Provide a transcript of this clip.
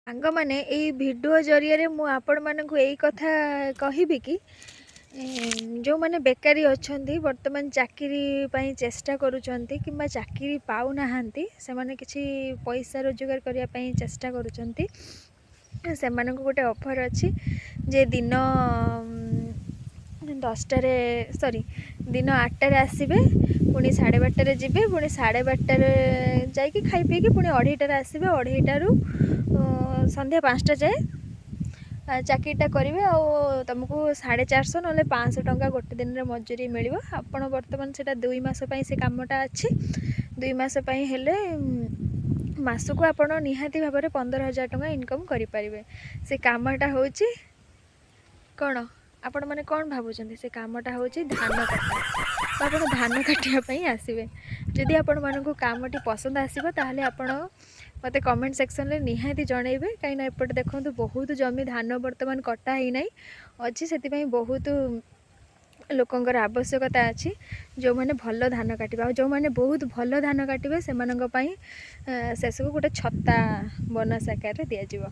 ସାଙ୍ଗମାନେ ଏଇ ଭିଡ଼ିଓ ଜରିଆରେ ମୁଁ ଆପଣମାନଙ୍କୁ ଏଇ କଥା କହିବି କି ଯେଉଁମାନେ ବେକାରୀ ଅଛନ୍ତି ବର୍ତ୍ତମାନ ଚାକିରି ପାଇଁ ଚେଷ୍ଟା କରୁଛନ୍ତି କିମ୍ବା ଚାକିରି ପାଉନାହାନ୍ତି, ସେମାନେ କିଛି ପଇସା ରୋଜଗାର କରିବା ପାଇଁ ଚେଷ୍ଟା କରୁଛନ୍ତି, ସେମାନଙ୍କୁ ଗୋଟେ ଅଫର୍ ଅଛି ଯେ ଦିନ 10ଟାରେ ଦିନ 8ଟାରେ ଆସିବେ, ପୁଣି 12:30ରେ ଯିବେ, ପୁଣି 12:30ରେ ଯାଇକି ଖାଇ ପିଇକି ପୁଣି 2:30ରେ ଆସିବେ, 2:30ରୁ ସନ୍ଧ୍ୟା 5ଟା ଯାଏ ଚାକିରିଟା କରିବେ। ଆଉ ତୁମକୁ 450 ନହେଲେ 500 ଟଙ୍କା ଗୋଟେ ଦିନରେ ମଜୁରୀ ମିଳିବ। ଆପଣ ବର୍ତ୍ତମାନ ସେଇଟା 2 ମାସ ପାଇଁ ସେ କାମଟା ଅଛି। 2 ମାସ ପାଇଁ ହେଲେ ମାସକୁ ଆପଣ ନିହାତି ଭାବରେ 15,000 ଟଙ୍କା ଇନକମ୍ କରିପାରିବେ। ସେ କାମଟା ହେଉଛି କ'ଣ? ଆପଣମାନେ କ'ଣ ଭାବୁଛନ୍ତି? ସେ କାମଟା ହେଉଛି ଧାନ କାଟିବା। ତ ଆପଣ ଧାନ କାଟିବା ପାଇଁ ଆସିବେ। ଯଦି ଆପଣମାନଙ୍କୁ କାମଟି ପସନ୍ଦ ଆସିବ ତାହେଲେ ଆପଣ ମୋତେ କମେଣ୍ଟ ସେକ୍ସନରେ ନିହାତି ଜଣାଇବେ। କାହିଁକିନା ଏପଟେ ଦେଖନ୍ତୁ ବହୁତ ଜମି ଧାନ ବର୍ତ୍ତମାନ କଟା ହେଇନାହିଁ ଅଛି, ସେଥିପାଇଁ ବହୁତ ଲୋକଙ୍କର ଆବଶ୍ୟକତା ଅଛି ଯେଉଁମାନେ ଭଲ ଧାନ କାଟିବେ। ଆଉ ଯେଉଁମାନେ ବହୁତ ଭଲ ଧାନ କାଟିବେ ସେମାନଙ୍କ ପାଇଁ ଶେଷକୁ ଗୋଟେ ଛତା ବୋନସ୍ ଆକାରରେ ଦିଆଯିବ।